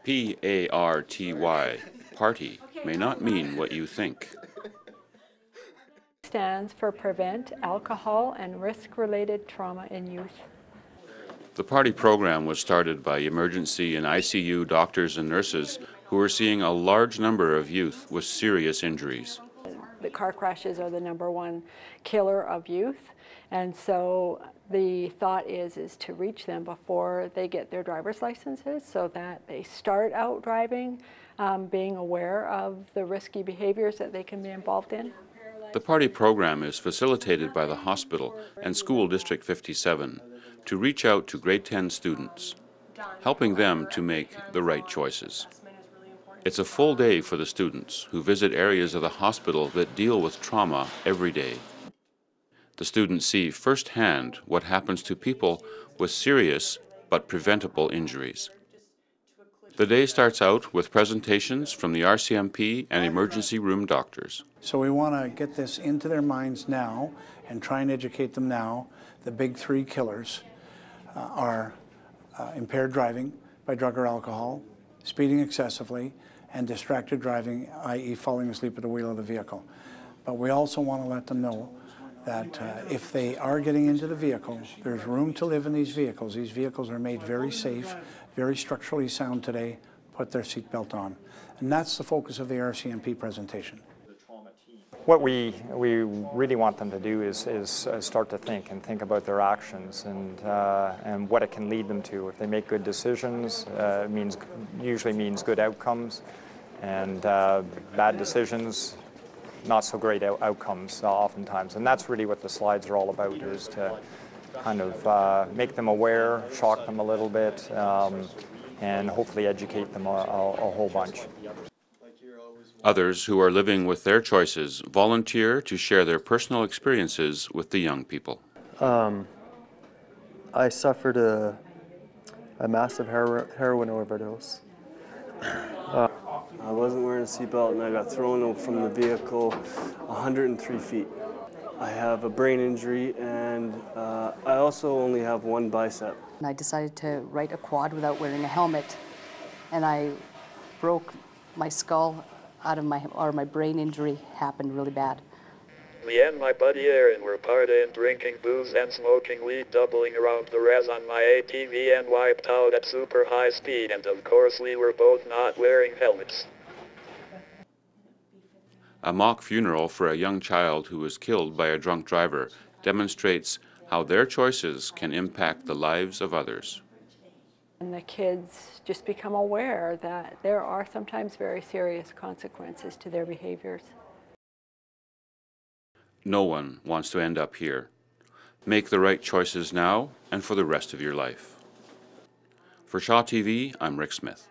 P.A.R.T.Y, party, may not mean what you think. Stands for Prevent Alcohol and Risk-Related Trauma in Youth. The P.A.R.T.Y program was started by emergency and ICU doctors and nurses who are seeing a large number of youth with serious injuries. The car crashes are the #1 killer of youth, and so the thought is to reach them before they get their driver's licenses so that they start out driving, being aware of the risky behaviors that they can be involved in. The P.A.R.T.Y program is facilitated by the hospital and School District 57 to reach out to grade 10 students, helping them to make the right choices. It's a full day for the students who visit areas of the hospital that deal with trauma every day. The students see firsthand what happens to people with serious but preventable injuries. The day starts out with presentations from the RCMP and emergency room doctors. So we want to get this into their minds now and try and educate them now. The big 3 killers are impaired driving by drug or alcohol, speeding excessively, and distracted driving, i.e. falling asleep at the wheel of the vehicle. But we also want to let them know that if they are getting into the vehicle, there's room to live in these vehicles. These vehicles are made very safe, very structurally sound today. Put their seatbelt on. And that's the focus of the RCMP presentation. What we really want them to do is start to think about their actions and what it can lead them to. If they make good decisions, it usually means good outcomes, and bad decisions, not so great outcomes oftentimes. And that's really what the slides are all about, is to kind of make them aware, shock them a little bit, and hopefully educate them a whole bunch. Others who are living with their choices volunteer to share their personal experiences with the young people. I suffered a massive heroin overdose. I wasn't wearing a seatbelt and I got thrown from the vehicle 103 feet. I have a brain injury and I also only have 1 bicep. And I decided to ride a quad without wearing a helmet, and I broke my skull out of my brain injury happened really bad. Me and my buddy Aaron were partying, drinking booze and smoking weed, doubling around the res on my ATV and wiped out at super high speed, and of course we were both not wearing helmets. A mock funeral for a young child who was killed by a drunk driver demonstrates how their choices can impact the lives of others. And the kids just become aware that there are sometimes very serious consequences to their behaviors. No one wants to end up here. Make the right choices now and for the rest of your life. For Shaw TV, I'm Rick Smith.